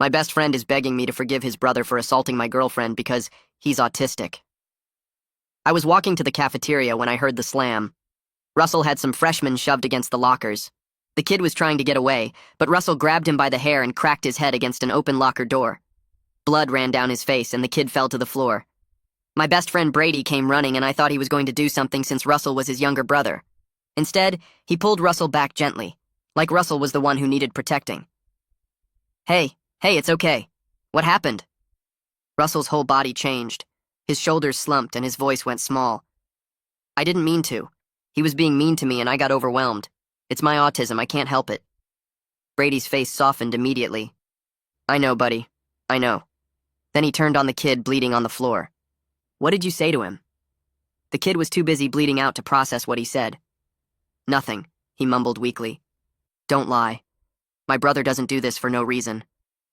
My best friend is begging me to forgive his brother for assaulting my girlfriend because he's autistic. I was walking to the cafeteria when I heard the slam. Russell had some freshmen shoved against the lockers. The kid was trying to get away, but Russell grabbed him by the hair and cracked his head against an open locker door. Blood ran down his face and the kid fell to the floor. My best friend Brady came running and I thought he was going to do something since Russell was his younger brother. Instead, he pulled Russell back gently, like Russell was the one who needed protecting. Hey, it's okay. What happened? Russell's whole body changed. His shoulders slumped and his voice went small. I didn't mean to. He was being mean to me and I got overwhelmed. It's my autism, I can't help it. Brady's face softened immediately. I know, buddy. I know. Then he turned on the kid bleeding on the floor. What did you say to him? The kid was too busy bleeding out to process what he said. Nothing, he mumbled weakly. Don't lie. My brother doesn't do this for no reason.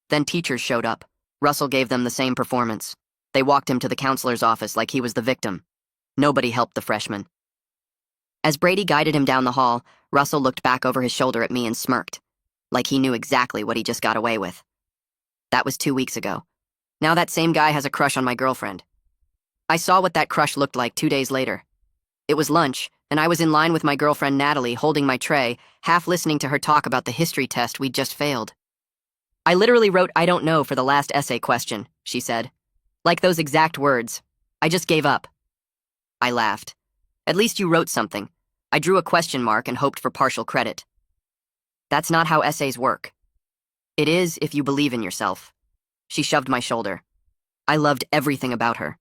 Then teachers showed up. Russell gave them the same performance. They walked him to the counselor's office like he was the victim. Nobody helped the freshman. As Brady guided him down the hall, Russell looked back over his shoulder at me and smirked, like he knew exactly what he just got away with. That was 2 weeks ago. Now that same guy has a crush on my girlfriend. I saw what that crush looked like 2 days later. It was lunch, and I was in line with my girlfriend Natalie, holding my tray, half listening to her talk about the history test we'd just failed. I literally wrote "I don't know" for the last essay question, she said. Like those exact words. I just gave up. I laughed. At least you wrote something. I drew a question mark and hoped for partial credit. That's not how essays work. It is if you believe in yourself. She shoved my shoulder. I loved everything about her.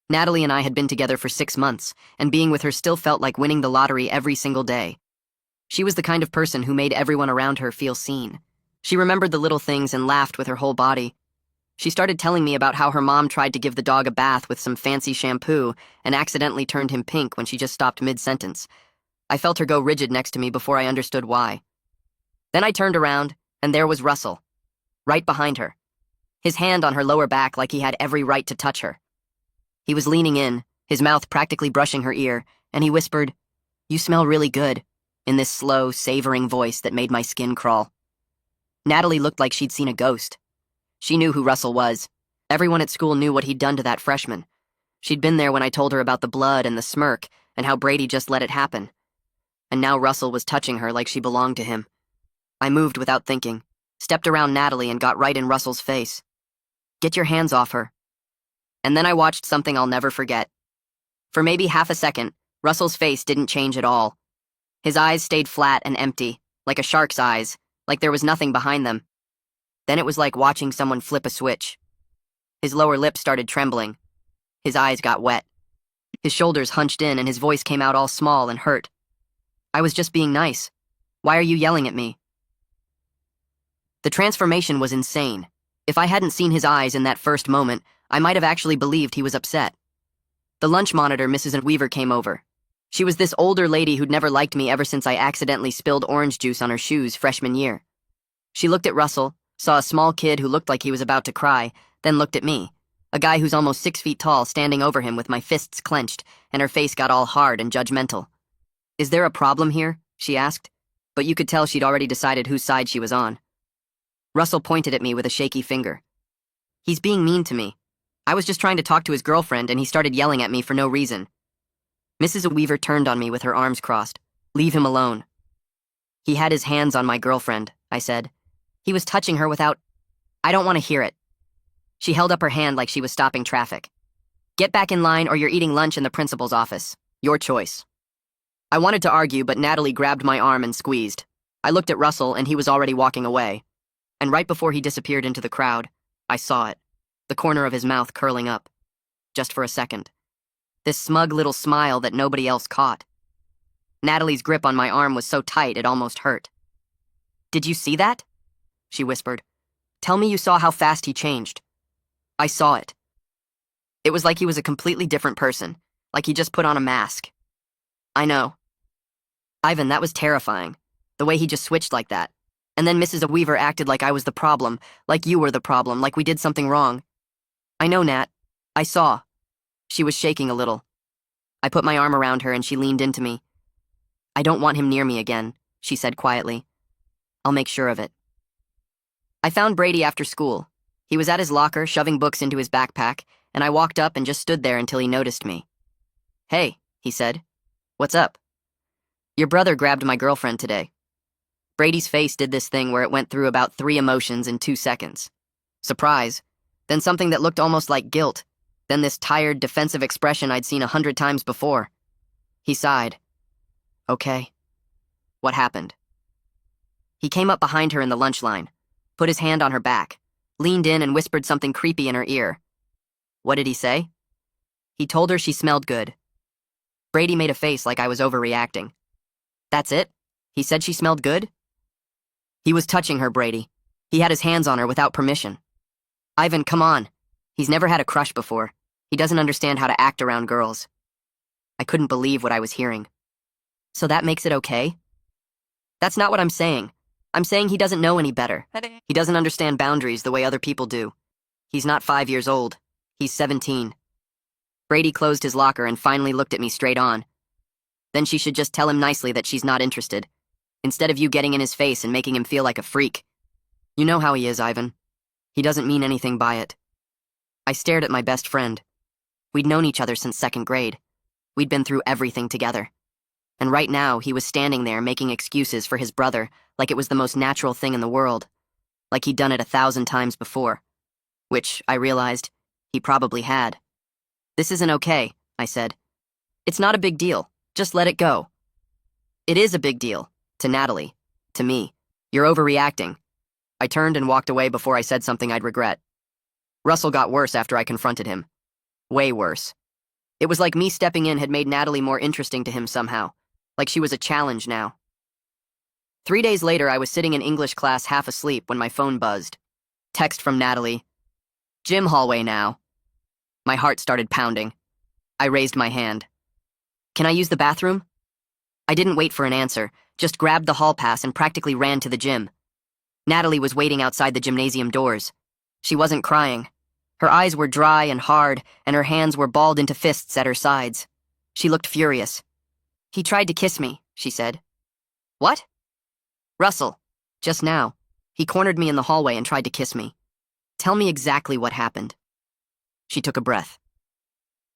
Natalie and I had been together for 6 months, and being with her still felt like winning the lottery every single day. She was the kind of person who made everyone around her feel seen. She remembered the little things and laughed with her whole body. She started telling me about how her mom tried to give the dog a bath with some fancy shampoo and accidentally turned him pink when she just stopped mid-sentence. I felt her go rigid next to me before I understood why. Then I turned around, and there was Russell, right behind her, his hand on her lower back like he had every right to touch her. He was leaning in, his mouth practically brushing her ear, and he whispered, "You smell really good," in this slow, savoring voice that made my skin crawl. Natalie looked like she'd seen a ghost. She knew who Russell was. Everyone at school knew what he'd done to that freshman. She'd been there when I told her about the blood and the smirk and how Brady just let it happen. And now Russell was touching her like she belonged to him. I moved without thinking, stepped around Natalie and got right in Russell's face. "Get your hands off her." And then I watched something I'll never forget. For maybe half a second, Russell's face didn't change at all. His eyes stayed flat and empty, like a shark's eyes, like there was nothing behind them. Then it was like watching someone flip a switch. His lower lip started trembling. His eyes got wet. His shoulders hunched in and his voice came out all small and hurt. "I was just being nice. Why are you yelling at me?" The transformation was insane. If I hadn't seen his eyes in that first moment, I might have actually believed he was upset. The lunch monitor, Mrs. Weaver, came over. She was this older lady who'd never liked me ever since I accidentally spilled orange juice on her shoes freshman year. She looked at Russell, saw a small kid who looked like he was about to cry, then looked at me, a guy who's almost 6 feet tall standing over him with my fists clenched, and her face got all hard and judgmental. "Is there a problem here?" she asked, but you could tell she'd already decided whose side she was on. Russell pointed at me with a shaky finger. "He's being mean to me. I was just trying to talk to his girlfriend and he started yelling at me for no reason." Mrs. Weaver turned on me with her arms crossed. "Leave him alone." "He had his hands on my girlfriend," I said. "He was touching her without—" "I don't want to hear it." She held up her hand like she was stopping traffic. "Get back in line or you're eating lunch in the principal's office. Your choice." I wanted to argue, but Natalie grabbed my arm and squeezed. I looked at Russell and he was already walking away. And right before he disappeared into the crowd, I saw it, the corner of his mouth curling up. Just for a second. This smug little smile that nobody else caught. Natalie's grip on my arm was so tight it almost hurt. "Did you see that?" she whispered. "Tell me you saw how fast he changed." I saw it. It was like he was a completely different person, like he just put on a mask. I know. Ivan, that was terrifying, the way he just switched like that. And then Mrs. Weaver acted like I was the problem, like you were the problem, like we did something wrong. "I know, Nat. I saw." She was shaking a little. I put my arm around her and she leaned into me. "I don't want him near me again," she said quietly. "I'll make sure of it." I found Brady after school. He was at his locker, shoving books into his backpack, and I walked up and just stood there until he noticed me. "Hey," he said. "What's up?" "Your brother grabbed my girlfriend today." Brady's face did this thing where it went through about 3 emotions in 2 seconds. Surprise, then something that looked almost like guilt, then this tired, defensive expression I'd seen 100 times before. He sighed. "Okay. What happened?" He came up behind her in the lunch line, put his hand on her back, leaned in and whispered something creepy in her ear. What did he say? He told her she smelled good. Brady made a face like I was overreacting. "That's it? He said she smelled good?" He was touching her, Brady. He had his hands on her without permission. "Ivan, come on. He's never had a crush before. He doesn't understand how to act around girls." I couldn't believe what I was hearing. "So that makes it okay?" "That's not what I'm saying. I'm saying he doesn't know any better. He doesn't understand boundaries the way other people do. He's not 5 years old. He's 17. Brady closed his locker and finally looked at me straight on. "Then she should just tell him nicely that she's not interested, instead of you getting in his face and making him feel like a freak. You know how he is, Ivan. He doesn't mean anything by it." I stared at my best friend. We'd known each other since 2nd grade. We'd been through everything together. And right now, he was standing there making excuses for his brother like it was the most natural thing in the world, like he'd done it 1,000 times before, which, I realized, he probably had. "This isn't okay," I said. "It's not a big deal. Just let it go." "It is a big deal. To Natalie. To me. You're overreacting." I turned and walked away before I said something I'd regret. Russell got worse after I confronted him. Way worse. It was like me stepping in had made Natalie more interesting to him somehow, like she was a challenge now. 3 days later, I was sitting in English class half asleep when my phone buzzed. Text from Natalie. "Gym hallway now." My heart started pounding. I raised my hand. "Can I use the bathroom?" I didn't wait for an answer, just grabbed the hall pass and practically ran to the gym. Natalie was waiting outside the gymnasium doors. She wasn't crying. Her eyes were dry and hard, and her hands were balled into fists at her sides. She looked furious. "He tried to kiss me," she said. "What?" "Russell. Just now. He cornered me in the hallway and tried to kiss me. Tell me exactly what happened." She took a breath.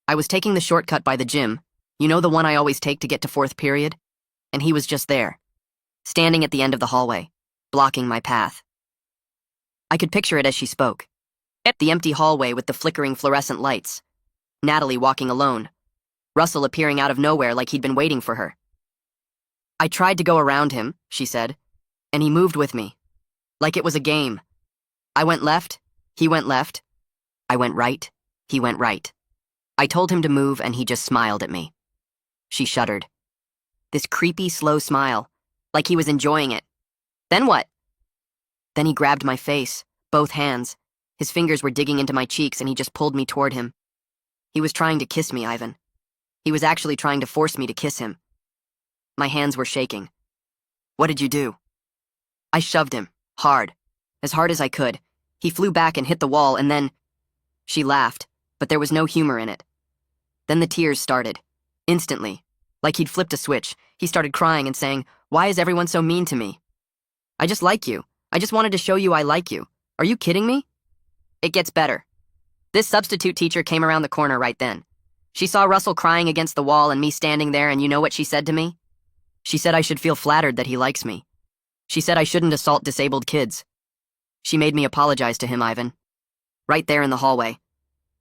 "I was taking the shortcut by the gym. You know, the one I always take to get to 4th period? And he was just there, standing at the end of the hallway, blocking my path." I could picture it as she spoke. The empty hallway with the flickering fluorescent lights. Natalie walking alone. Russell appearing out of nowhere like he'd been waiting for her. "I tried to go around him," she said, "and he moved with me. Like it was a game. I went left, he went left. I went right, he went right. I told him to move and he just smiled at me." She shuddered. This creepy, slow smile, like he was enjoying it. "Then what?" "Then he grabbed my face, both hands. His fingers were digging into my cheeks and he just pulled me toward him. He was trying to kiss me, Ivan. He was actually trying to force me to kiss him." My hands were shaking. "What did you do?" "I shoved him, hard as I could. He flew back and hit the wall and then..." She laughed, but there was no humor in it. Then the tears started. Instantly. Like he'd flipped a switch, he started crying and saying, "Why is everyone so mean to me? I just like you. I just wanted to show you I like you. Are you kidding me?" It gets better. This substitute teacher came around the corner right then. She saw Russell crying against the wall and me standing there, and you know what she said to me? She said I should feel flattered that he likes me. She said I shouldn't assault disabled kids. She made me apologize to him, Ivan. Right there in the hallway.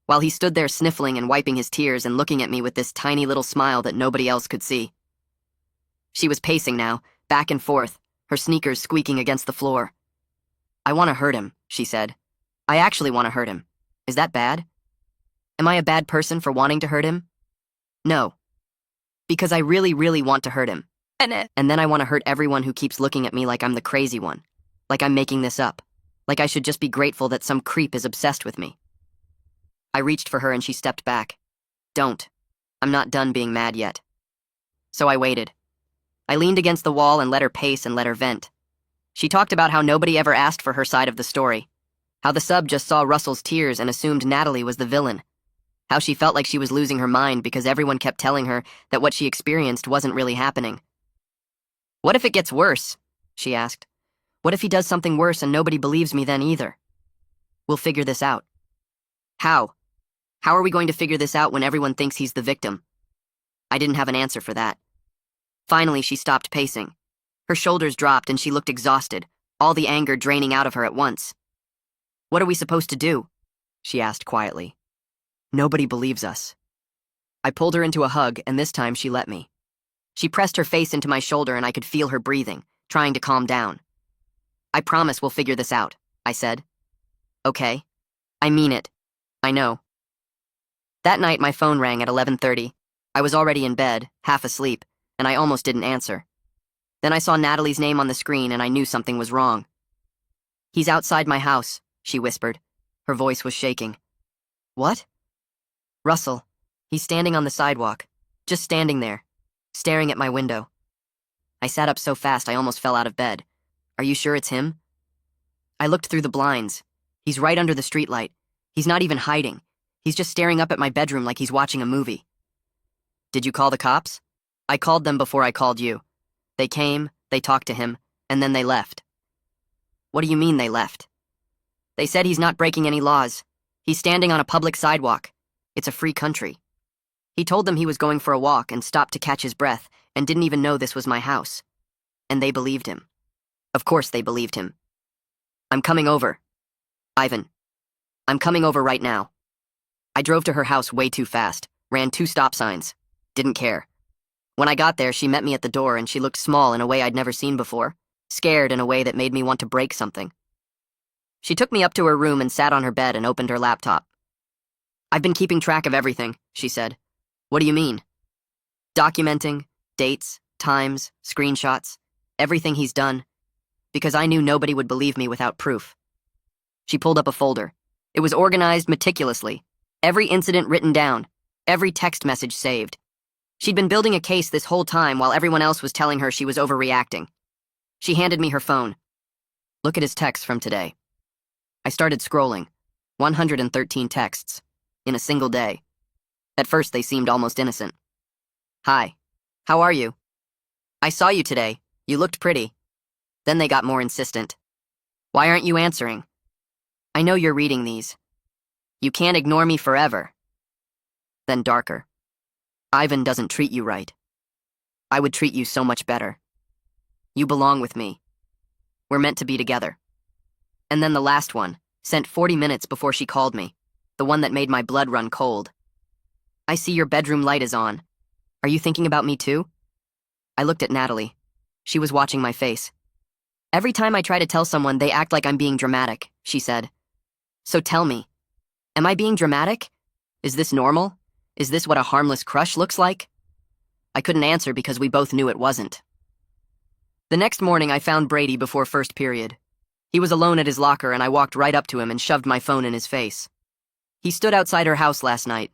While he stood there sniffling and wiping his tears and looking at me with this tiny little smile that nobody else could see. She was pacing now, back and forth, her sneakers squeaking against the floor. "I want to hurt him," she said. "I actually want to hurt him. Is that bad? Am I a bad person for wanting to hurt him? No. Because I really, really want to hurt him. And then I want to hurt everyone who keeps looking at me like I'm the crazy one. Like I'm making this up. Like I should just be grateful that some creep is obsessed with me." I reached for her and she stepped back. "Don't. I'm not done being mad yet." So I waited. I leaned against the wall and let her pace and let her vent. She talked about how nobody ever asked for her side of the story. How the sub just saw Russell's tears and assumed Natalie was the villain. How she felt like she was losing her mind because everyone kept telling her that what she experienced wasn't really happening. "What if it gets worse?" she asked. What if he does something worse and nobody believes me then either? We'll figure this out. How? How are we going to figure this out when everyone thinks he's the victim? I didn't have an answer for that. Finally, she stopped pacing. Her shoulders dropped and she looked exhausted, all the anger draining out of her at once. What are we supposed to do? She asked quietly. Nobody believes us. I pulled her into a hug, and this time she let me. She pressed her face into my shoulder and I could feel her breathing, trying to calm down. I promise we'll figure this out, I said. Okay. I mean it. I know. That night my phone rang at 11:30. I was already in bed, half asleep, and I almost didn't answer. Then I saw Natalie's name on the screen and I knew something was wrong. He's outside my house, she whispered. Her voice was shaking. What? Russell. He's standing on the sidewalk, just standing there, staring at my window. I sat up so fast I almost fell out of bed. Are you sure it's him? I looked through the blinds. He's right under the streetlight. He's not even hiding. He's just staring up at my bedroom like he's watching a movie. Did you call the cops? I called them before I called you. They came, they talked to him, and then they left. What do you mean they left? They said he's not breaking any laws. He's standing on a public sidewalk. It's a free country. He told them he was going for a walk and stopped to catch his breath and didn't even know this was my house. And they believed him. Of course they believed him. I'm coming over. Ivan. I'm coming over right now. I drove to her house way too fast, ran 2 stop signs. Didn't care. When I got there, she met me at the door and she looked small in a way I'd never seen before, scared in a way that made me want to break something. She took me up to her room and sat on her bed and opened her laptop. I've been keeping track of everything, she said. What do you mean? Documenting, dates, times, screenshots, everything he's done, because I knew nobody would believe me without proof. She pulled up a folder. It was organized meticulously, every incident written down, every text message saved. She'd been building a case this whole time while everyone else was telling her she was overreacting. She handed me her phone. Look at his texts from today. I started scrolling. 113 texts. In a single day. At first they seemed almost innocent. Hi. How are you? I saw you today. You looked pretty. Then they got more insistent. Why aren't you answering? I know you're reading these. You can't ignore me forever. Then darker. Ivan doesn't treat you right. I would treat you so much better. You belong with me. We're meant to be together. And then the last one, sent 40 minutes before she called me, the one that made my blood run cold. I see your bedroom light is on. Are you thinking about me too? I looked at Natalie. She was watching my face. Every time I try to tell someone, they act like I'm being dramatic, she said. So tell me, am I being dramatic? Is this normal? Is this what a harmless crush looks like? I couldn't answer because we both knew it wasn't. The next morning, I found Brady before first period. He was alone at his locker and I walked right up to him and shoved my phone in his face. He stood outside her house last night.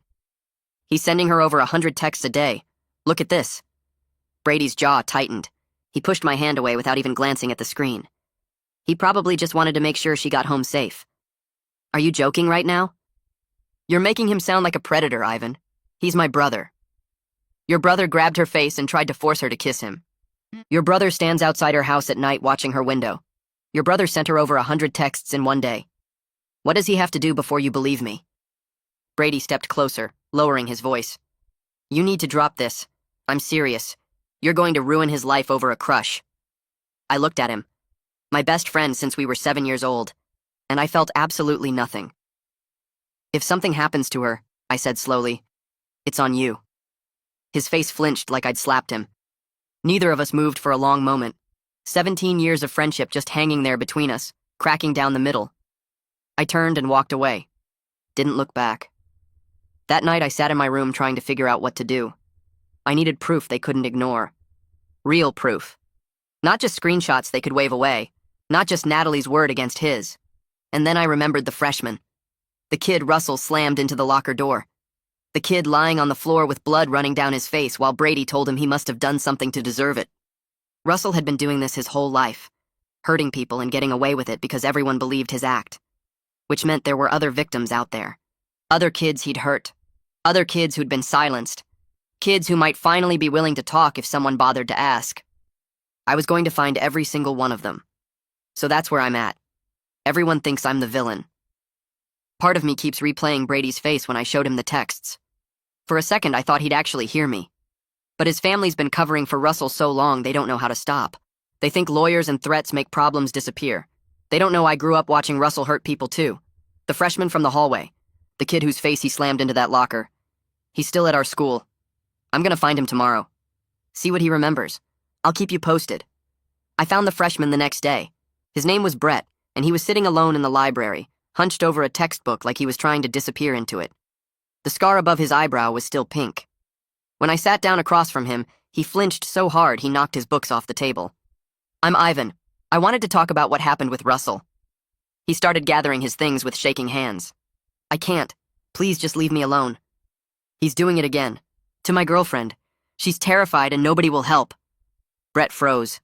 He's sending her over 100 texts a day. Look at this. Brady's jaw tightened. He pushed my hand away without even glancing at the screen. He probably just wanted to make sure she got home safe. Are you joking right now? You're making him sound like a predator, Ivan. He's my brother. Your brother grabbed her face and tried to force her to kiss him. Your brother stands outside her house at night watching her window. Your brother sent her over 100 texts in one day. What does he have to do before you believe me? Brady stepped closer, lowering his voice. You need to drop this. I'm serious. You're going to ruin his life over a crush. I looked at him. My best friend since we were 7 years old. And I felt absolutely nothing. If something happens to her, I said slowly, it's on you. His face flinched like I'd slapped him. Neither of us moved for a long moment. 17 years of friendship just hanging there between us, cracking down the middle. I turned and walked away. Didn't look back. That night I sat in my room trying to figure out what to do. I needed proof they couldn't ignore. Real proof. Not just screenshots they could wave away. Not just Natalie's word against his. And then I remembered the freshman. The kid Russell slammed into the locker door. The kid lying on the floor with blood running down his face while Brady told him he must have done something to deserve it. Russell had been doing this his whole life, hurting people and getting away with it because everyone believed his act. Which meant there were other victims out there. Other kids he'd hurt. Other kids who'd been silenced. Kids who might finally be willing to talk if someone bothered to ask. I was going to find every single one of them. So that's where I'm at. Everyone thinks I'm the villain. Part of me keeps replaying Brady's face when I showed him the texts. For a second, I thought he'd actually hear me. But his family's been covering for Russell so long they don't know how to stop. They think lawyers and threats make problems disappear. They don't know I grew up watching Russell hurt people too. The freshman from the hallway. The kid whose face he slammed into that locker. He's still at our school. I'm gonna find him tomorrow. See what he remembers. I'll keep you posted. I found the freshman the next day. His name was Brett, and he was sitting alone in the library, hunched over a textbook like he was trying to disappear into it. The scar above his eyebrow was still pink. When I sat down across from him, he flinched so hard he knocked his books off the table. I'm Ivan. I wanted to talk about what happened with Russell. He started gathering his things with shaking hands. I can't. Please just leave me alone. He's doing it again. To my girlfriend. She's terrified and nobody will help. Brett froze.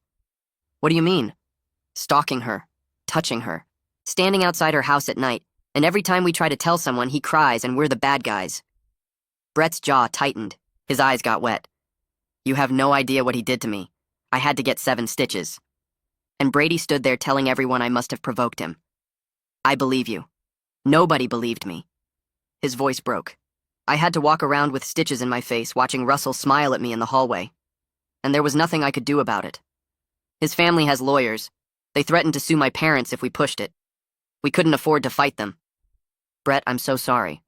What do you mean? Stalking her. Touching her. Standing outside her house at night, and every time we try to tell someone, he cries and we're the bad guys. Brett's jaw tightened. His eyes got wet. You have no idea what he did to me. I had to get 7 stitches. And Brady stood there telling everyone I must have provoked him. I believe you. Nobody believed me. His voice broke. I had to walk around with stitches in my face, watching Russell smile at me in the hallway. And there was nothing I could do about it. His family has lawyers. They threatened to sue my parents if we pushed it. We couldn't afford to fight them. Brett, I'm so sorry.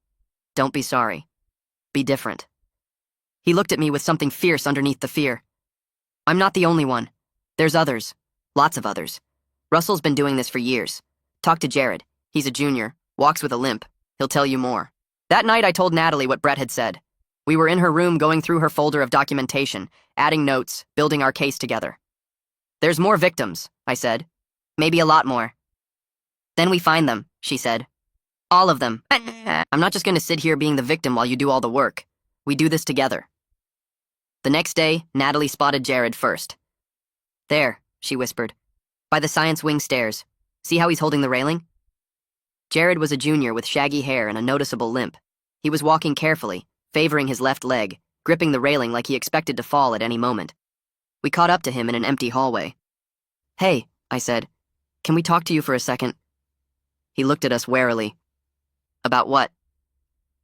Don't be sorry. Be different. He looked at me with something fierce underneath the fear. I'm not the only one. There's others. Lots of others. Russell's been doing this for years. Talk to Jared. He's a junior, walks with a limp. He'll tell you more. That night I told Natalie what Brett had said. We were in her room going through her folder of documentation, adding notes, building our case together. There's more victims, I said. Maybe a lot more. Then we find them, she said. All of them. I'm not just going to sit here being the victim while you do all the work. We do this together. The next day, Natalie spotted Jared first. There, she whispered. By the science wing stairs. See how he's holding the railing? Jared was a junior with shaggy hair and a noticeable limp. He was walking carefully, favoring his left leg, gripping the railing like he expected to fall at any moment. We caught up to him in an empty hallway. Hey, I said. Can we talk to you for a second? He looked at us warily. About what?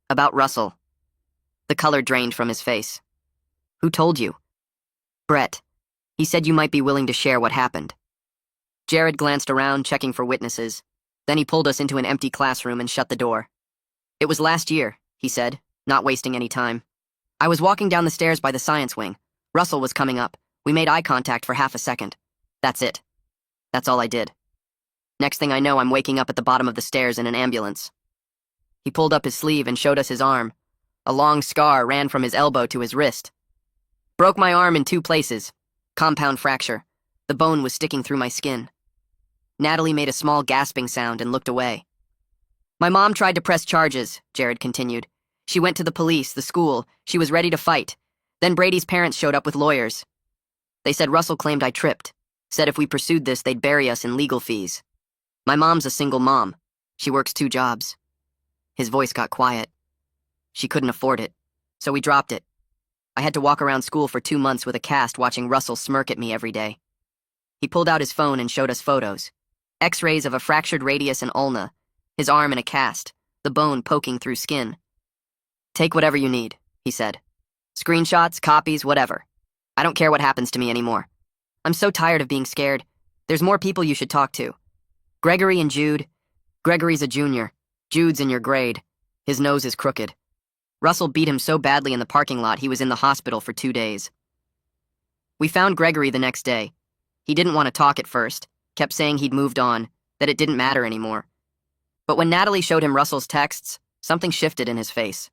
About Russell. The color drained from his face. Who told you? Brett. He said you might be willing to share what happened. Jared glanced around, checking for witnesses. Then he pulled us into an empty classroom and shut the door. It was last year, he said, not wasting any time. I was walking down the stairs by the science wing. Russell was coming up. We made eye contact for half a second. That's it. That's all I did. Next thing I know, I'm waking up at the bottom of the stairs in an ambulance. He pulled up his sleeve and showed us his arm. A long scar ran from his elbow to his wrist. Broke my arm in 2 places. Compound fracture. The bone was sticking through my skin. Natalie made a small gasping sound and looked away. My mom tried to press charges, Jared continued. She went to the police, the school. She was ready to fight. Then Brady's parents showed up with lawyers. They said Russell claimed I tripped. Said if we pursued this, they'd bury us in legal fees. My mom's a single mom. She works 2 jobs. His voice got quiet. She couldn't afford it, so we dropped it. I had to walk around school for 2 months with a cast watching Russell smirk at me every day. He pulled out his phone and showed us photos. X-rays of a fractured radius and ulna, his arm in a cast, the bone poking through skin. Take whatever you need, he said. Screenshots, copies, whatever. I don't care what happens to me anymore. I'm so tired of being scared. There's more people you should talk to. Gregory and Jude. Gregory's a junior. Jude's in your grade. His nose is crooked. Russell beat him so badly in the parking lot he was in the hospital for 2 days. We found Gregory the next day. He didn't want to talk at first, kept saying he'd moved on, that it didn't matter anymore. But when Natalie showed him Russell's texts, something shifted in his face.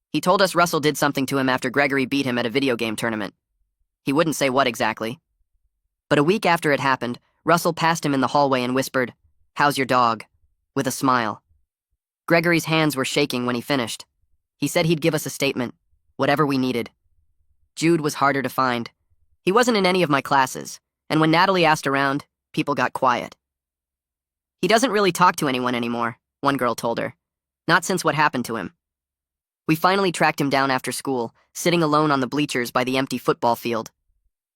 He told us Russell did something to him after Gregory beat him at a video game tournament. He wouldn't say what exactly. But a week after it happened, Russell passed him in the hallway and whispered, "How's your dog?" with a smile. Gregory's hands were shaking when he finished. He said he'd give us a statement, whatever we needed. Jude was harder to find. He wasn't in any of my classes, and when Natalie asked around, people got quiet. He doesn't really talk to anyone anymore, one girl told her. Not since what happened to him. We finally tracked him down after school, sitting alone on the bleachers by the empty football field.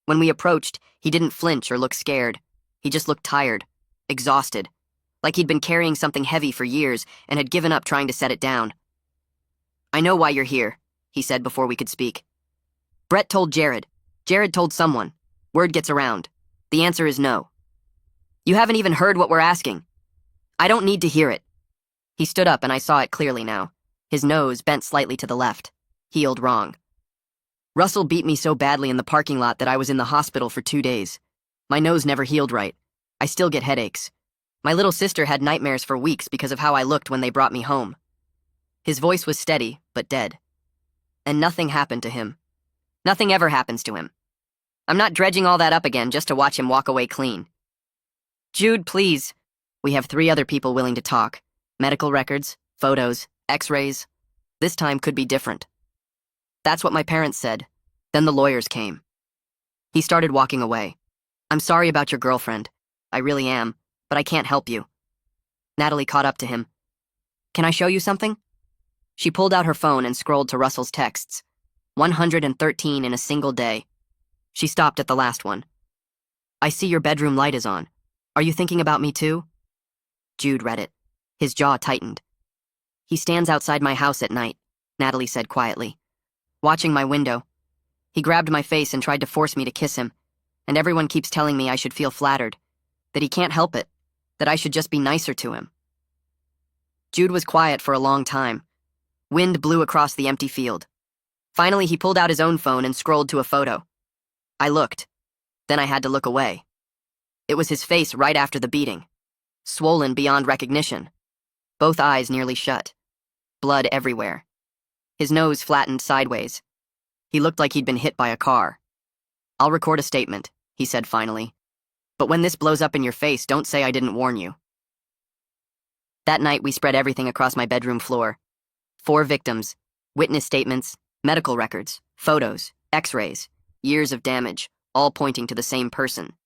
When we approached, he didn't flinch or look scared. He just looked tired, exhausted, like he'd been carrying something heavy for years and had given up trying to set it down. "I know why you're here," he said before we could speak. "Brett told Jared. Jared told someone. Word gets around. The answer is no. You haven't even heard what we're asking. I don't need to hear it." He stood up and I saw it clearly now. His nose bent slightly to the left. Healed wrong. "Russell beat me so badly in the parking lot that I was in the hospital for 2 days. My nose never healed right. I still get headaches. My little sister had nightmares for weeks because of how I looked when they brought me home." His voice was steady, but dead. "And nothing happened to him. Nothing ever happens to him. I'm not dredging all that up again just to watch him walk away clean." "Jude, please. We have 3 other people willing to talk. Medical records, photos, x-rays. This time could be different." That's what my parents said. Then the lawyers came. He started walking away. "I'm sorry about your girlfriend. I really am, but I can't help you." Natalie caught up to him. "Can I show you something?" She pulled out her phone and scrolled to Russell's texts. 113 in a single day. She stopped at the last one. "I see your bedroom light is on. Are you thinking about me too?" Jude read it. His jaw tightened. "He stands outside my house at night," Natalie said quietly, "watching my window. He grabbed my face and tried to force me to kiss him, and everyone keeps telling me I should feel flattered, that he can't help it, that I should just be nicer to him." Jude was quiet for a long time. Wind blew across the empty field. Finally, he pulled out his own phone and scrolled to a photo. I looked. Then I had to look away. It was his face right after the beating, swollen beyond recognition. Both eyes nearly shut. Blood everywhere. His nose flattened sideways. He looked like he'd been hit by a car. "I'll record a statement," he said finally. "But when this blows up in your face, don't say I didn't warn you." That night, we spread everything across my bedroom floor. 4 victims, witness statements, medical records, photos, x-rays, years of damage, all pointing to the same person.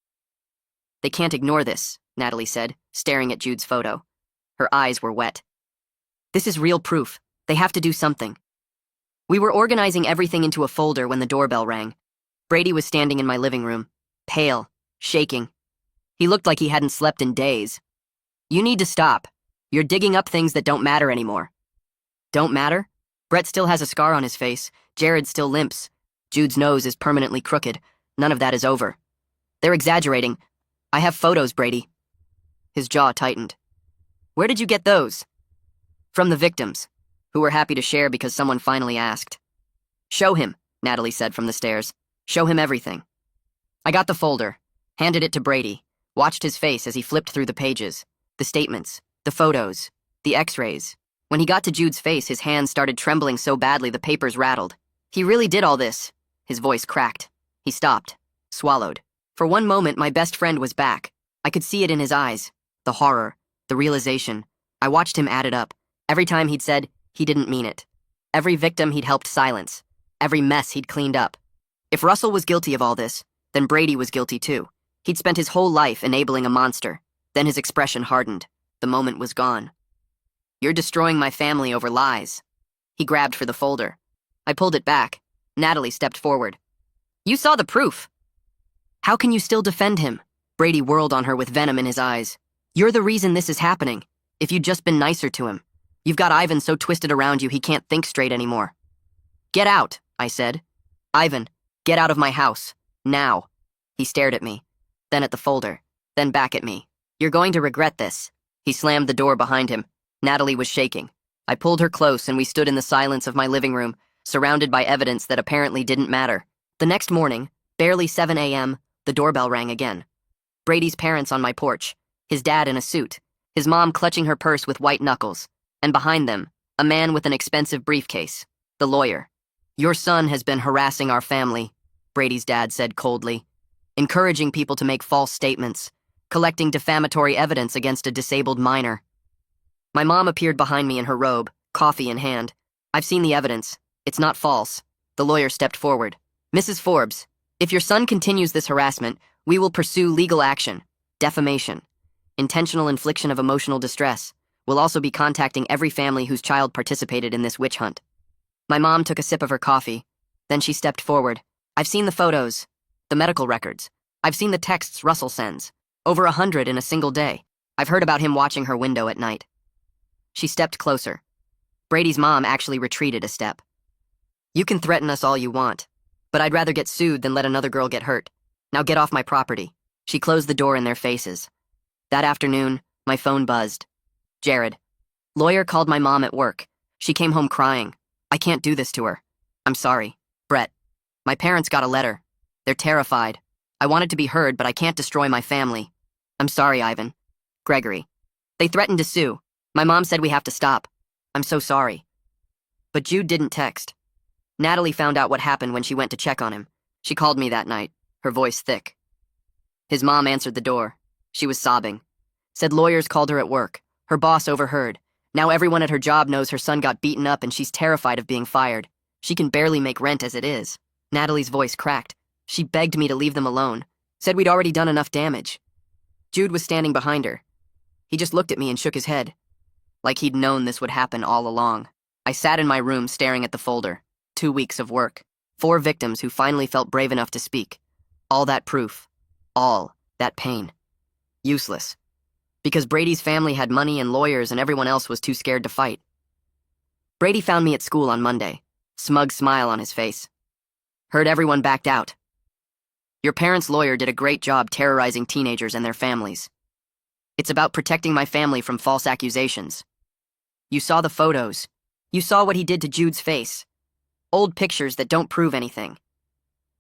"They can't ignore this," Natalie said, staring at Jude's photo. Her eyes were wet. "This is real proof. They have to do something." We were organizing everything into a folder when the doorbell rang. Brady was standing in my living room, pale, shaking. He looked like he hadn't slept in days. "You need to stop. You're digging up things that don't matter anymore." "Don't matter?" Brett still has a scar on his face. Jared still limps. Jude's nose is permanently crooked. None of that is over. "They're exaggerating. I have photos, Brady." His jaw tightened. "Where did you get those?" "From the victims, who were happy to share because someone finally asked." "Show him," Natalie said from the stairs. "Show him everything." I got the folder, handed it to Brady, watched his face as he flipped through the pages, the statements, the photos, the x-rays. When he got to Jude's face, his hands started trembling so badly the papers rattled. "He really did all this." His voice cracked. He stopped, swallowed. For one moment, my best friend was back. I could see it in his eyes. The horror, the realization. I watched him add it up. Every time he'd said, he didn't mean it. Every victim he'd helped silence. Every mess he'd cleaned up. If Russell was guilty of all this, then Brady was guilty too. He'd spent his whole life enabling a monster. Then his expression hardened. The moment was gone. "You're destroying my family over lies." He grabbed for the folder. I pulled it back. Natalie stepped forward. "You saw the proof." "How can you still defend him?" Brady whirled on her with venom in his eyes. "You're the reason this is happening. If you'd just been nicer to him. You've got Ivan so twisted around you he can't think straight anymore." "Get out," I said. "Ivan, get out of my house. Now." He stared at me, then at the folder, then back at me. "You're going to regret this." He slammed the door behind him. Natalie was shaking. I pulled her close and we stood in the silence of my living room, surrounded by evidence that apparently didn't matter. The next morning, barely 7 a.m., the doorbell rang again. Brady's parents on my porch, his dad in a suit, his mom clutching her purse with white knuckles, and behind them, a man with an expensive briefcase, the lawyer. "Your son has been harassing our family," Brady's dad said coldly, "encouraging people to make false statements, collecting defamatory evidence against a disabled minor." My mom appeared behind me in her robe, coffee in hand. "I've seen the evidence. It's not false." The lawyer stepped forward. "Mrs. Forbes, if your son continues this harassment, we will pursue legal action, defamation, intentional infliction of emotional distress. We'll also be contacting every family whose child participated in this witch hunt." My mom took a sip of her coffee. Then she stepped forward. "I've seen the photos, the medical records. I've seen the texts Russell sends. Over 100 in a single day. I've heard about him watching her window at night. She stepped closer. Brady's mom actually retreated a step. You can threaten us all you want, but I'd rather get sued than let another girl get hurt. Now get off my property. She closed the door in their faces. That afternoon, my phone buzzed. Jared. Lawyer called my mom at work. She came home crying. I can't do this to her. I'm sorry. Brett. My parents got a letter. They're terrified. I wanted to be heard, but I can't destroy my family. I'm sorry, Ivan. Gregory. They threatened to sue. My mom said we have to stop. I'm so sorry. But Jude didn't text. Natalie found out what happened when she went to check on him. She called me that night, her voice thick. His mom answered the door. She was sobbing. Said lawyers called her at work. Her boss overheard. Now everyone at her job knows her son got beaten up and she's terrified of being fired. She can barely make rent as it is. Natalie's voice cracked. She begged me to leave them alone. Said we'd already done enough damage. Jude was standing behind her. He just looked at me and shook his head. Like he'd known this would happen all along. I sat in my room staring at the folder. 2 weeks of work. 4 victims who finally felt brave enough to speak. All that proof. All that pain. Useless. Because Brady's family had money and lawyers and everyone else was too scared to fight. Brady found me at school on Monday. Smug smile on his face. Heard everyone backed out. Your parents' lawyer did a great job terrorizing teenagers and their families. It's about protecting my family from false accusations. You saw the photos. You saw what he did to Jude's face. Old pictures that don't prove anything.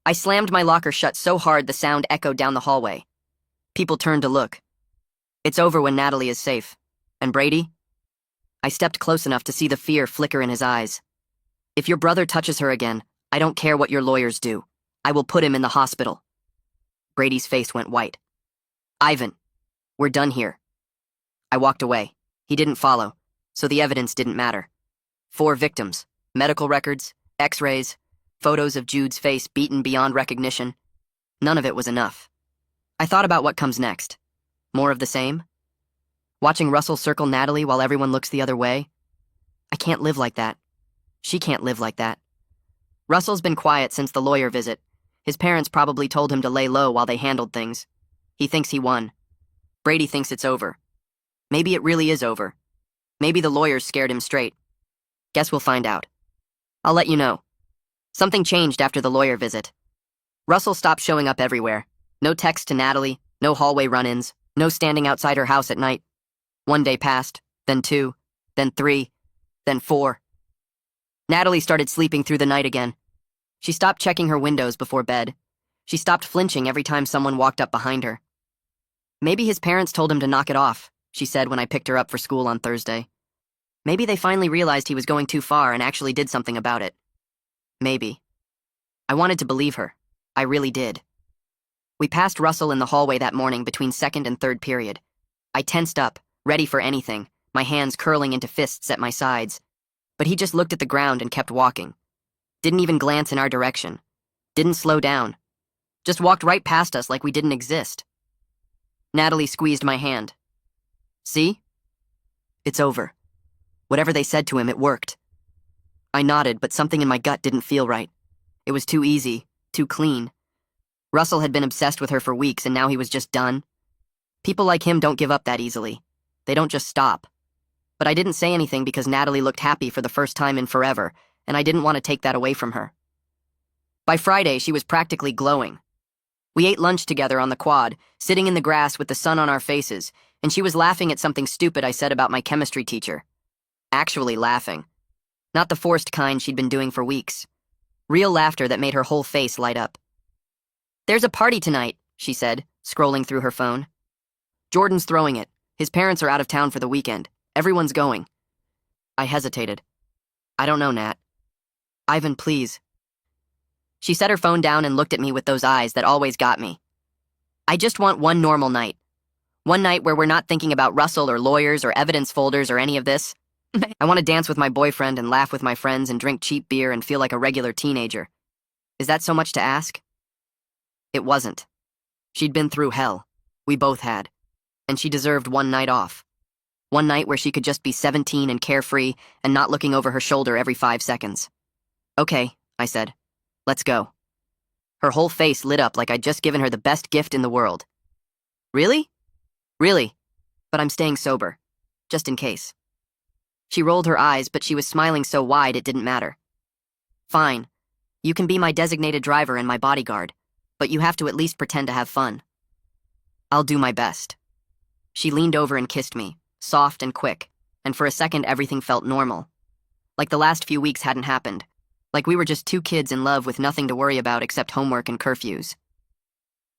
I slammed my locker shut so hard the sound echoed down the hallway. People turned to look. It's over when Natalie is safe. And Brady? I stepped close enough to see the fear flicker in his eyes. If your brother touches her again, I don't care what your lawyers do. I will put him in the hospital. Brady's face went white. Ivan, we're done here. I walked away. He didn't follow, so the evidence didn't matter. 4 victims, medical records, X-rays, photos of Jude's face beaten beyond recognition. None of it was enough. I thought about what comes next. More of the same? Watching Russell circle Natalie while everyone looks the other way? I can't live like that. She can't live like that. Russell's been quiet since the lawyer visit. His parents probably told him to lay low while they handled things. He thinks he won. Brady thinks it's over. Maybe it really is over. Maybe the lawyers scared him straight. Guess we'll find out. I'll let you know. Something changed after the lawyer visit. Russell stopped showing up everywhere. No text to Natalie, no hallway run-ins, no standing outside her house at night. 1 day passed, then 2, then 3, then 4. Natalie started sleeping through the night again. She stopped checking her windows before bed. She stopped flinching every time someone walked up behind her. Maybe his parents told him to knock it off, she said when I picked her up for school on Thursday. Maybe they finally realized he was going too far and actually did something about it. Maybe. I wanted to believe her. I really did. We passed Russell in the hallway that morning between 2nd and 3rd period. I tensed up, ready for anything, my hands curling into fists at my sides. But he just looked at the ground and kept walking. Didn't even glance in our direction. Didn't slow down. Just walked right past us like we didn't exist. Natalie squeezed my hand. See? It's over. Whatever they said to him, it worked. I nodded, but something in my gut didn't feel right. It was too easy, too clean. Russell had been obsessed with her for weeks, and now he was just done. People like him don't give up that easily. They don't just stop. But I didn't say anything because Natalie looked happy for the first time in forever, and I didn't want to take that away from her. By Friday, she was practically glowing. We ate lunch together on the quad, sitting in the grass with the sun on our faces, and she was laughing at something stupid I said about my chemistry teacher. Actually laughing. Not the forced kind she'd been doing for weeks. Real laughter that made her whole face light up. There's a party tonight, she said, scrolling through her phone. Jordan's throwing it. His parents are out of town for the weekend. Everyone's going. I hesitated. I don't know, Nat. Ivan, please. She set her phone down and looked at me with those eyes that always got me. I just want one normal night. One night where we're not thinking about Russell or lawyers or evidence folders or any of this. I want to dance with my boyfriend and laugh with my friends and drink cheap beer and feel like a regular teenager. Is that so much to ask? It wasn't. She'd been through hell. We both had. And she deserved one night off. One night where she could just be 17 and carefree and not looking over her shoulder every 5 seconds. Okay, I said. Let's go. Her whole face lit up like I'd just given her the best gift in the world. Really? Really? but I'm staying sober, just in case. She rolled her eyes, but she was smiling so wide it didn't matter. Fine. You can be my designated driver and my bodyguard, but you have to at least pretend to have fun. I'll do my best. She leaned over and kissed me, soft and quick, and for a second everything felt normal. Like the last few weeks hadn't happened. Like we were just two kids in love with nothing to worry about except homework and curfews.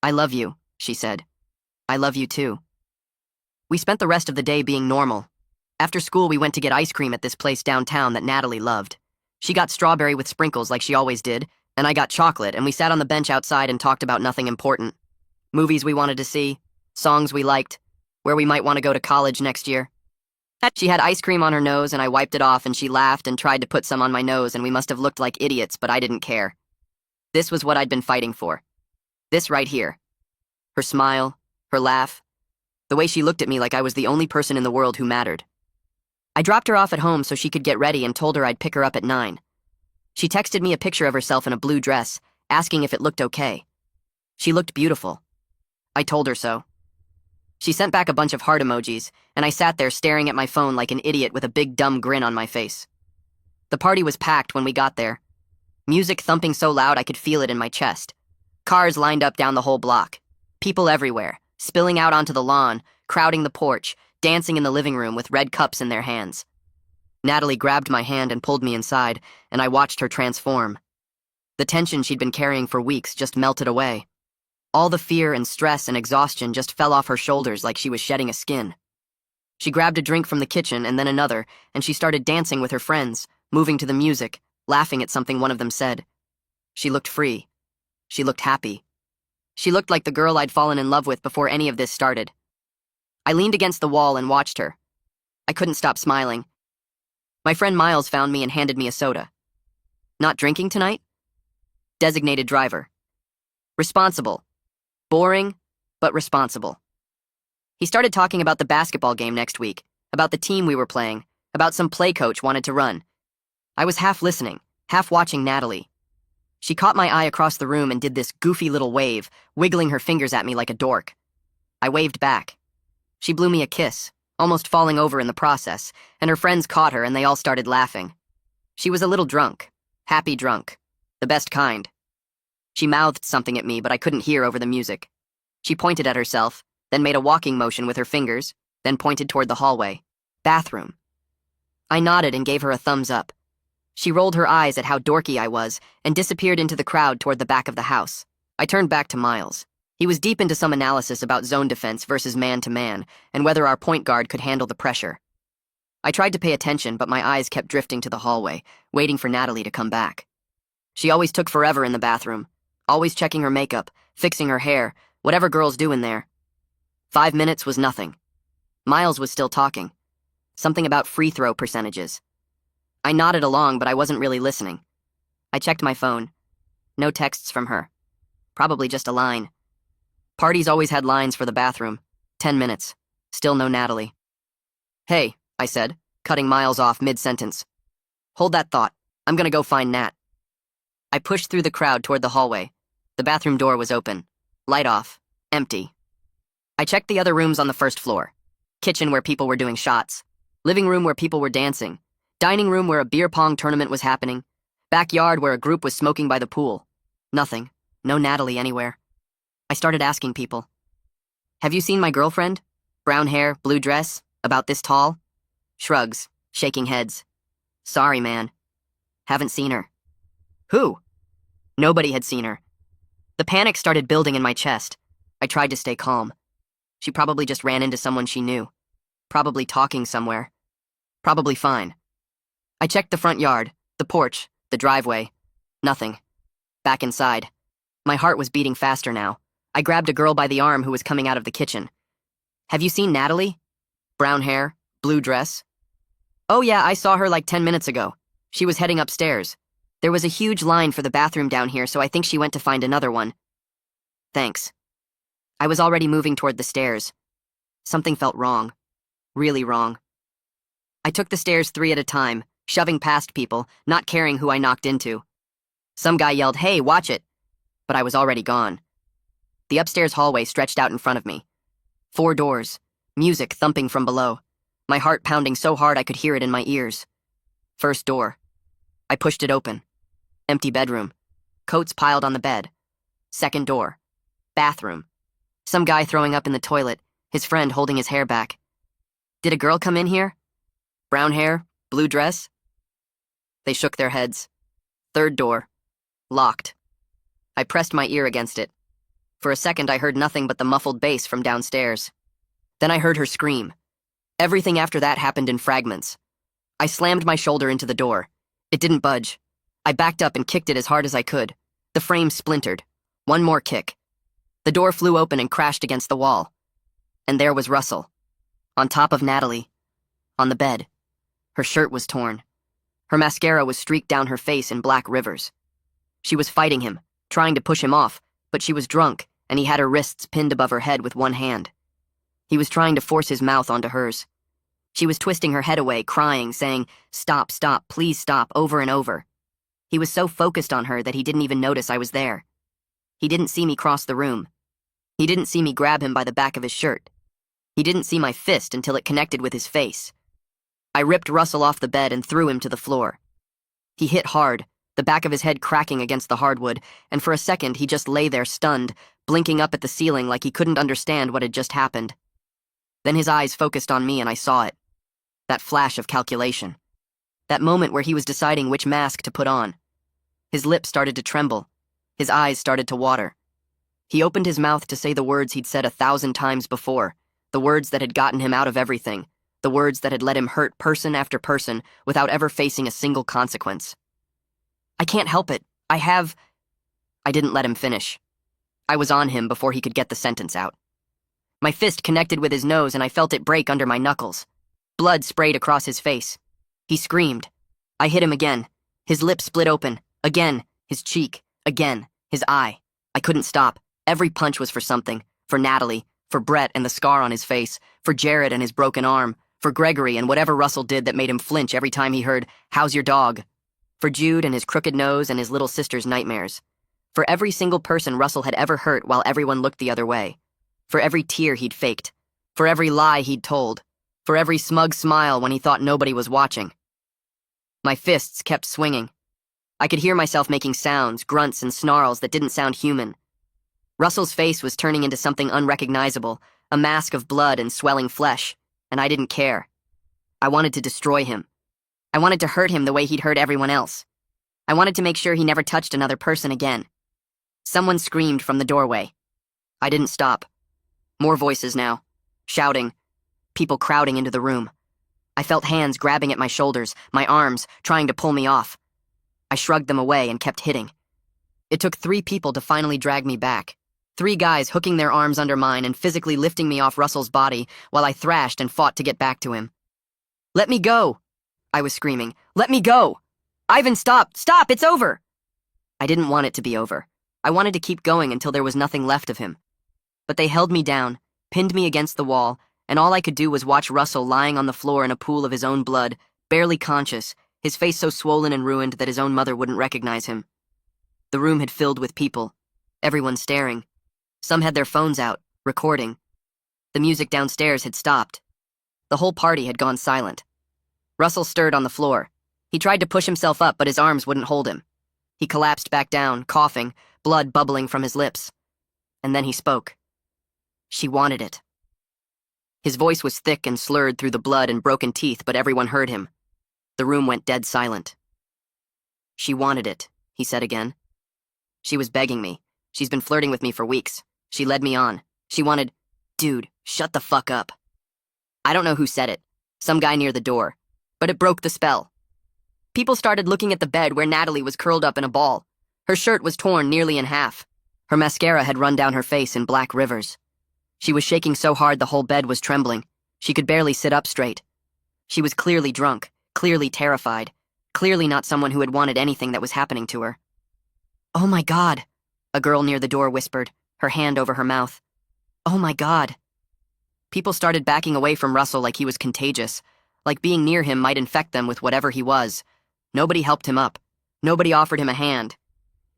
I love you, she said. I love you too. We spent the rest of the day being normal. After school, we went to get ice cream at this place downtown that Natalie loved. She got strawberry with sprinkles like she always did, and I got chocolate, and we sat on the bench outside and talked about nothing important. Movies we wanted to see, songs we liked, where we might want to go to college next year. She had ice cream on her nose, and I wiped it off, and she laughed and tried to put some on my nose, and we must have looked like idiots, but I didn't care. This was what I'd been fighting for. This right here. Her smile, her laugh, the way she looked at me like I was the only person in the world who mattered. I dropped her off at home so she could get ready and told her I'd pick her up at 9. She texted me a picture of herself in a blue dress, asking if it looked okay. She looked beautiful. I told her so. She sent back a bunch of heart emojis, and I sat there staring at my phone like an idiot with a big dumb grin on my face. The party was packed when we got there. Music thumping so loud I could feel it in my chest. Cars lined up down the whole block. People everywhere, spilling out onto the lawn, crowding the porch, dancing in the living room with red cups in their hands. Natalie grabbed my hand and pulled me inside, and I watched her transform. The tension she'd been carrying for weeks just melted away. All the fear and stress and exhaustion just fell off her shoulders like she was shedding a skin. She grabbed a drink from the kitchen and then another, and she started dancing with her friends, moving to the music, laughing at something one of them said. She looked free. She looked happy. She looked like the girl I'd fallen in love with before any of this started. I leaned against the wall and watched her. I couldn't stop smiling. My friend Miles found me and handed me a soda. Not drinking tonight? Designated driver. Responsible. Boring, but responsible. He started talking about the basketball game next week, about the team we were playing, about some play coach wanted to run. I was half listening, half watching Natalie. She caught my eye across the room and did this goofy little wave, wiggling her fingers at me like a dork. I waved back. She blew me a kiss, almost falling over in the process, and her friends caught her and they all started laughing. She was a little drunk, happy drunk, the best kind. She mouthed something at me, but I couldn't hear over the music. She pointed at herself, then made a walking motion with her fingers, then pointed toward the hallway. Bathroom. I nodded and gave her a thumbs up. She rolled her eyes at how dorky I was and disappeared into the crowd toward the back of the house. I turned back to Miles. He was deep into some analysis about zone defense versus man-to-man and whether our point guard could handle the pressure. I tried to pay attention, but my eyes kept drifting to the hallway, waiting for Natalie to come back. She always took forever in the bathroom, always checking her makeup, fixing her hair, whatever girls do in there. 5 minutes was nothing. Miles was still talking. Something about free throw percentages. I nodded along, but I wasn't really listening. I checked my phone. No texts from her. Probably just a line. Parties always had lines for the bathroom. 10 minutes. Still no Natalie. Hey, I said, cutting Miles off mid-sentence. Hold that thought. I'm gonna go find Nat. I pushed through the crowd toward the hallway. The bathroom door was open. Light off. Empty. I checked the other rooms on the first floor. Kitchen where people were doing shots. Living room where people were dancing. Dining room where a beer pong tournament was happening. Backyard where a group was smoking by the pool. Nothing. No Natalie anywhere. I started asking people. Have you seen my girlfriend? Brown hair, blue dress, about this tall? Shrugs, shaking heads. Sorry, man. Haven't seen her. Who? Nobody had seen her. The panic started building in my chest. I tried to stay calm. She probably just ran into someone she knew. Probably talking somewhere. Probably fine. I checked the front yard, the porch, the driveway. Nothing. Back inside. My heart was beating faster now. I grabbed a girl by the arm who was coming out of the kitchen. Have you seen Natalie? Brown hair, blue dress. Oh yeah, I saw her like 10 minutes ago. She was heading upstairs. There was a huge line for the bathroom down here, so I think she went to find another one. Thanks. I was already moving toward the stairs. Something felt wrong. Really wrong. I took the stairs 3 at a time, shoving past people, not caring who I knocked into. Some guy yelled, "Hey, watch it!" But I was already gone. The upstairs hallway stretched out in front of me. 4 doors. Music thumping from below, my heart pounding so hard I could hear it in my ears. First door. I pushed it open. Empty bedroom. Coats piled on the bed. Second door. Bathroom. Some guy throwing up in the toilet, his friend holding his hair back. Did a girl come in here? Brown hair? Blue dress? They shook their heads. Third door. Locked. I pressed my ear against it. For a second I heard nothing but the muffled bass from downstairs. Then I heard her scream. Everything after that happened in fragments. I slammed my shoulder into the door. It didn't budge. I backed up and kicked it as hard as I could. The frame splintered. One more kick. The door flew open and crashed against the wall. And there was Russell. On top of Natalie. On the bed. Her shirt was torn. Her mascara was streaked down her face in black rivers. She was fighting him, trying to push him off, but she was drunk, and he had her wrists pinned above her head with one hand. He was trying to force his mouth onto hers. She was twisting her head away, crying, saying, "Stop, stop, please stop," over and over. He was so focused on her that he didn't even notice I was there. He didn't see me cross the room. He didn't see me grab him by the back of his shirt. He didn't see my fist until it connected with his face. I ripped Russell off the bed and threw him to the floor. He hit hard, the back of his head cracking against the hardwood, and for a second he just lay there stunned, blinking up at the ceiling like he couldn't understand what had just happened. Then his eyes focused on me and I saw it. That flash of calculation. That moment where he was deciding which mask to put on. His lips started to tremble. His eyes started to water. He opened his mouth to say the words he'd said 1,000 times before, the words that had gotten him out of everything, the words that had let him hurt person after person without ever facing a single consequence. "I can't help it. I didn't let him finish. I was on him before he could get the sentence out. My fist connected with his nose and I felt it break under my knuckles. Blood sprayed across his face. He screamed. I hit him again. His lip split open. Again. His cheek. Again. His eye. I couldn't stop. Every punch was for something. For Natalie. For Brett and the scar on his face. For Jared and his broken arm. For Gregory and whatever Russell did that made him flinch every time he heard, "How's your dog?" For Jude and his crooked nose and his little sister's nightmares. For every single person Russell had ever hurt while everyone looked the other way. For every tear he'd faked. For every lie he'd told. For every smug smile when he thought nobody was watching. My fists kept swinging. I could hear myself making sounds, grunts, and snarls that didn't sound human. Russell's face was turning into something unrecognizable, a mask of blood and swelling flesh, and I didn't care. I wanted to destroy him. I wanted to hurt him the way he'd hurt everyone else. I wanted to make sure he never touched another person again. Someone screamed from the doorway. I didn't stop. More voices now. Shouting. People crowding into the room. I felt hands grabbing at my shoulders, my arms, trying to pull me off. I shrugged them away and kept hitting. It took 3 people to finally drag me back. 3 guys hooking their arms under mine and physically lifting me off Russell's body while I thrashed and fought to get back to him. "Let me go!" I was screaming. "Let me go! Ivan, stop! Stop! It's over!" I didn't want it to be over. I wanted to keep going until there was nothing left of him. But they held me down, pinned me against the wall, and all I could do was watch Russell lying on the floor in a pool of his own blood, barely conscious, his face so swollen and ruined that his own mother wouldn't recognize him. The room had filled with people, everyone staring. Some had their phones out, recording. The music downstairs had stopped. The whole party had gone silent. Russell stirred on the floor. He tried to push himself up, but his arms wouldn't hold him. He collapsed back down, coughing, blood bubbling from his lips. And then he spoke. She wanted it. His voice was thick and slurred through the blood and broken teeth, but everyone heard him. The room went dead silent. "She wanted it," he said again. "She was begging me. She's been flirting with me for weeks. She led me on. She wanted—" Dude, shut the fuck up. I don't know who said it. Some guy near the door. But it broke the spell. People started looking at the bed where Natalie was curled up in a ball. Her shirt was torn nearly in half. Her mascara had run down her face in black rivers. She was shaking so hard the whole bed was trembling. She could barely sit up straight. She was clearly drunk, clearly terrified, clearly not someone who had wanted anything that was happening to her. "Oh my God," a girl near the door whispered, her hand over her mouth. "Oh my God." People started backing away from Russell like he was contagious, like being near him might infect them with whatever he was. Nobody helped him up. Nobody offered him a hand.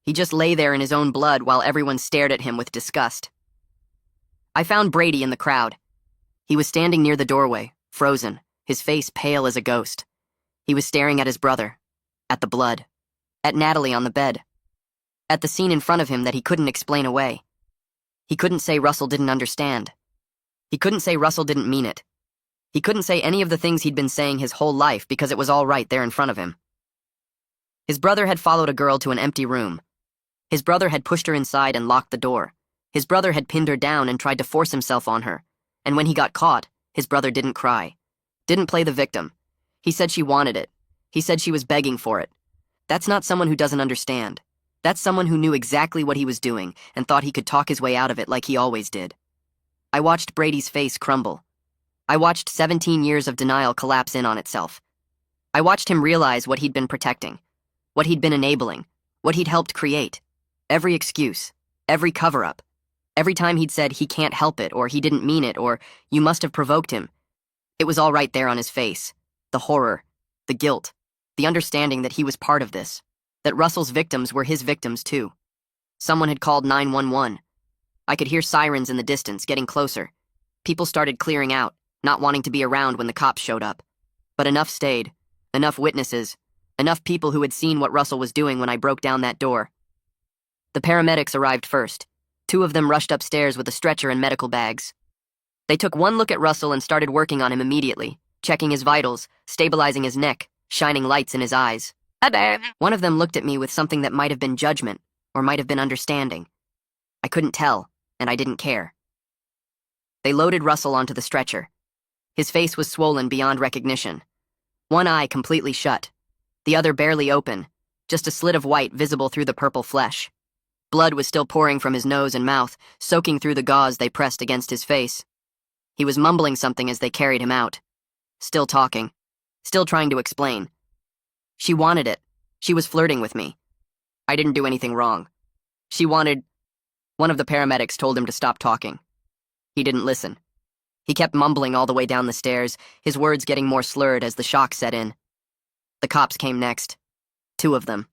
He just lay there in his own blood while everyone stared at him with disgust. I found Brady in the crowd. He was standing near the doorway, frozen, his face pale as a ghost. He was staring at his brother, at the blood, at Natalie on the bed, at the scene in front of him that he couldn't explain away. He couldn't say Russell didn't understand. He couldn't say Russell didn't mean it. He couldn't say any of the things he'd been saying his whole life because it was all right there in front of him. His brother had followed a girl to an empty room. His brother had pushed her inside and locked the door. His brother had pinned her down and tried to force himself on her. And when he got caught, his brother didn't cry. Didn't play the victim. He said she wanted it. He said she was begging for it. That's not someone who doesn't understand. That's someone who knew exactly what he was doing and thought he could talk his way out of it like he always did. I watched Brady's face crumble. I watched 17 years of denial collapse in on itself. I watched him realize what he'd been protecting, what he'd been enabling, what he'd helped create. Every excuse, every cover-up, every time he'd said he can't help it or he didn't mean it or you must have provoked him. It was all right there on his face. The horror, the guilt, the understanding that he was part of this, that Russell's victims were his victims too. Someone had called 911. I could hear sirens in the distance, getting closer. People started clearing out, not wanting to be around when the cops showed up. But enough stayed, enough witnesses, enough people who had seen what Russell was doing when I broke down that door. The paramedics arrived first. 2 of them rushed upstairs with a stretcher and medical bags. They took one look at Russell and started working on him immediately, checking his vitals, stabilizing his neck, shining lights in his eyes. One of them looked at me with something that might have been judgment, or might have been understanding. I couldn't tell, and I didn't care. They loaded Russell onto the stretcher. His face was swollen beyond recognition. One eye completely shut, the other barely open, just a slit of white visible through the purple flesh. Blood was still pouring from his nose and mouth, soaking through the gauze they pressed against his face. He was mumbling something as they carried him out. Still talking. Still trying to explain. She wanted it. She was flirting with me. I didn't do anything wrong. She wanted... One of the paramedics told him to stop talking. He didn't listen. He kept mumbling all the way down the stairs, his words getting more slurred as the shock set in. The cops came next. 2 of them.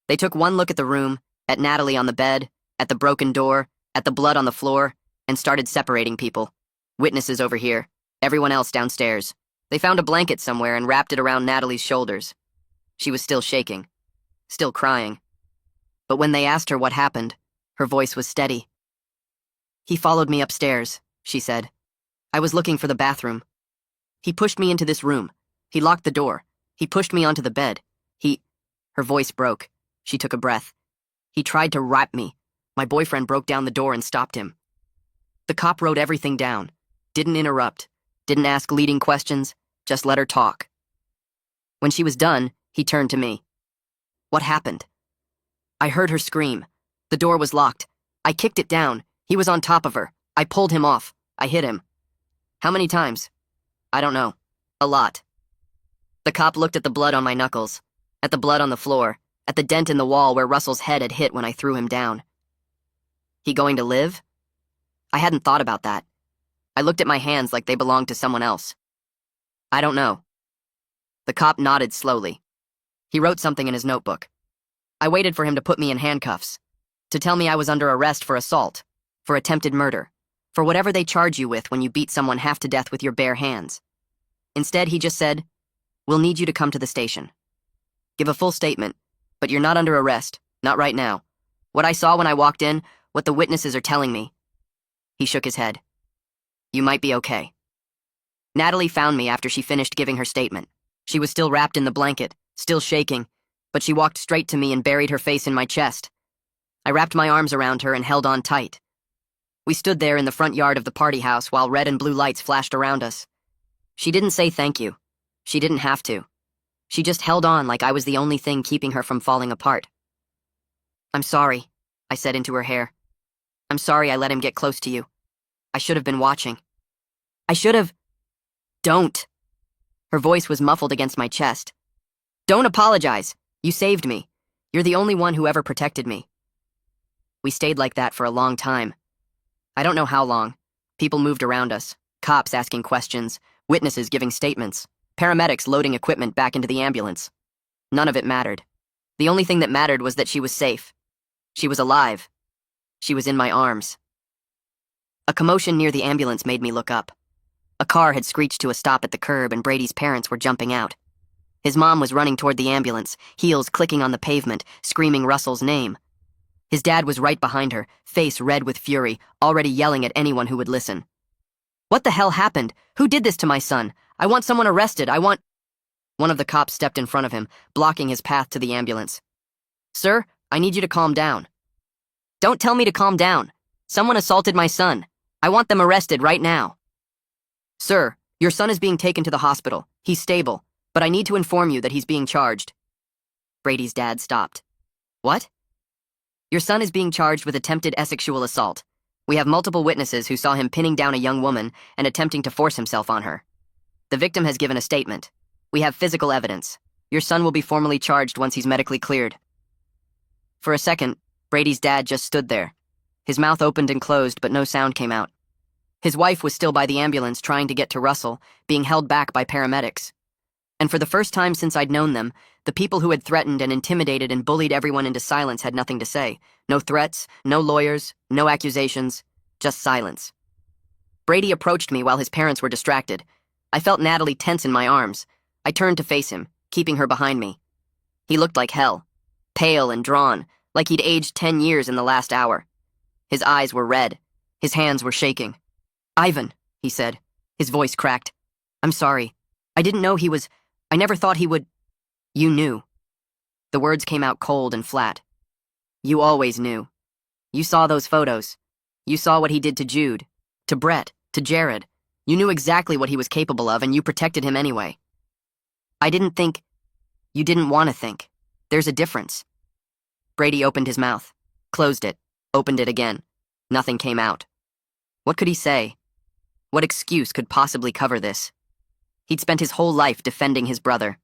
They took one look at the room, at Natalie on the bed, at the broken door, at the blood on the floor, and started separating people. Witnesses over here, everyone else downstairs. They found a blanket somewhere and wrapped it around Natalie's shoulders. She was still shaking, still crying. But when they asked her what happened, her voice was steady. "He followed me upstairs," she said. "I was looking for the bathroom. He pushed me into this room. He locked the door. He pushed me onto the bed. Her voice broke. She took a breath. "He tried to wrap me. My boyfriend broke down the door and stopped him." The cop wrote everything down. Didn't interrupt. Didn't ask leading questions. Just let her talk. When she was done, he turned to me. "What happened?" I heard her scream. The door was locked. I kicked it down. He was on top of her. I pulled him off. I hit him. "How many times?" "I don't know. A lot." The cop looked at the blood on my knuckles, at the blood on the floor, at the dent in the wall where Russell's head had hit when I threw him down. "He going to live?" I hadn't thought about that. I looked at my hands like they belonged to someone else. "I don't know." The cop nodded slowly. He wrote something in his notebook. I waited for him to put me in handcuffs, to tell me I was under arrest for assault, for attempted murder, for whatever they charge you with when you beat someone half to death with your bare hands. Instead, he just said, "We'll need you to come to the station. Give a full statement, but you're not under arrest, not right now. What I saw when I walked in, what the witnesses are telling me." He shook his head. "You might be okay." Natalie found me after she finished giving her statement. She was still wrapped in the blanket, still shaking, but she walked straight to me and buried her face in my chest. I wrapped my arms around her and held on tight. We stood there in the front yard of the party house while red and blue lights flashed around us. She didn't say thank you. She didn't have to. She just held on like I was the only thing keeping her from falling apart. "I'm sorry," I said into her hair. "I'm sorry I let him get close to you. I should have been watching. I should have..." "Don't." Her voice was muffled against my chest. "Don't apologize. You saved me. You're the only one who ever protected me." We stayed like that for a long time. I don't know how long. People moved around us, cops asking questions, witnesses giving statements, paramedics loading equipment back into the ambulance. None of it mattered. The only thing that mattered was that she was safe. She was alive. She was in my arms. A commotion near the ambulance made me look up. A car had screeched to a stop at the curb and Brady's parents were jumping out. His mom was running toward the ambulance, heels clicking on the pavement, screaming Russell's name. His dad was right behind her, face red with fury, already yelling at anyone who would listen. "What the hell happened? Who did this to my son? I want someone arrested, I want—" One of the cops stepped in front of him, blocking his path to the ambulance. "Sir, I need you to calm down." "Don't tell me to calm down. Someone assaulted my son. I want them arrested right now." "Sir, your son is being taken to the hospital. He's stable, but I need to inform you that he's being charged." Brady's dad stopped. "What?" "Your son is being charged with attempted sexual assault. We have multiple witnesses who saw him pinning down a young woman and attempting to force himself on her. The victim has given a statement. We have physical evidence. Your son will be formally charged once he's medically cleared." For a second, Brady's dad just stood there. His mouth opened and closed, but no sound came out. His wife was still by the ambulance trying to get to Russell, being held back by paramedics. And for the first time since I'd known them, the people who had threatened and intimidated and bullied everyone into silence had nothing to say. No threats, no lawyers, no accusations, just silence. Brady approached me while his parents were distracted. I felt Natalie tense in my arms. I turned to face him, keeping her behind me. He looked like hell, pale and drawn, like he'd aged 10 years in the last hour. His eyes were red. His hands were shaking. "Ivan," he said. His voice cracked. "I'm sorry. I didn't know he was... I never thought he would..." "You knew." The words came out cold and flat. "You always knew. You saw those photos. You saw what he did to Jude, to Brett, to Jared. You knew exactly what he was capable of, and you protected him anyway. I didn't think... You didn't want to think. There's a difference." Brady opened his mouth, closed it, opened it again. Nothing came out. What could he say? What excuse could possibly cover this? He'd spent his whole life defending his brother,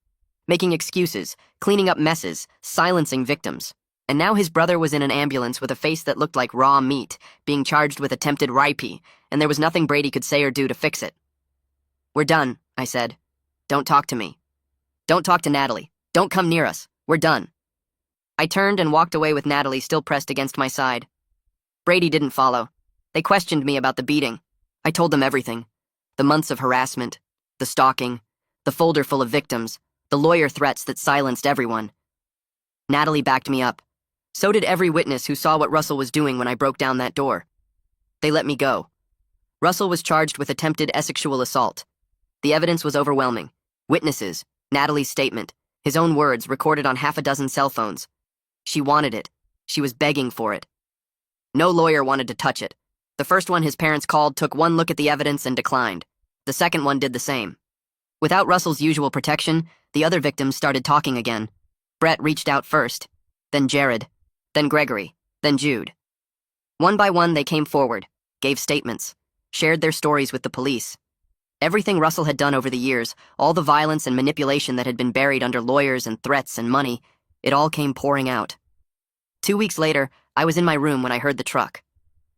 making excuses, cleaning up messes, silencing victims. And now his brother was in an ambulance with a face that looked like raw meat, being charged with attempted rape, and there was nothing Brady could say or do to fix it. "We're done," I said. "Don't talk to me. Don't talk to Natalie. Don't come near us. We're done." I turned and walked away with Natalie still pressed against my side. Brady didn't follow. They questioned me about the beating. I told them everything. The months of harassment, the stalking, the folder full of victims, the lawyer threats that silenced everyone. Natalie backed me up. So did every witness who saw what Russell was doing when I broke down that door. They let me go. Russell was charged with attempted sexual assault. The evidence was overwhelming. Witnesses, Natalie's statement, his own words recorded on half a dozen cell phones. She wanted it. She was begging for it. No lawyer wanted to touch it. The first one his parents called took one look at the evidence and declined. The second one did the same. Without Russell's usual protection, the other victims started talking again. Brett reached out first, then Jared, then Gregory, then Jude. One by one, they came forward, gave statements, shared their stories with the police. Everything Russell had done over the years, all the violence and manipulation that had been buried under lawyers and threats and money, it all came pouring out. 2 weeks later, I was in my room when I heard the truck.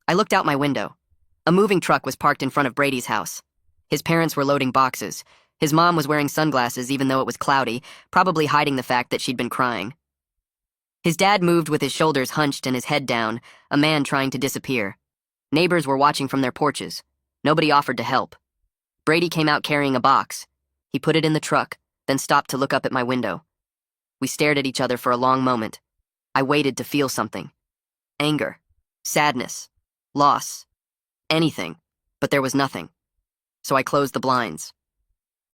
I looked out my window. A moving truck was parked in front of Brady's house. His parents were loading boxes. His mom was wearing sunglasses even though it was cloudy, probably hiding the fact that she'd been crying. His dad moved with his shoulders hunched and his head down, a man trying to disappear. Neighbors were watching from their porches. Nobody offered to help. Brady came out carrying a box. He put it in the truck, then stopped to look up at my window. We stared at each other for a long moment. I waited to feel something. Anger, sadness, loss, anything, but there was nothing. So I closed the blinds.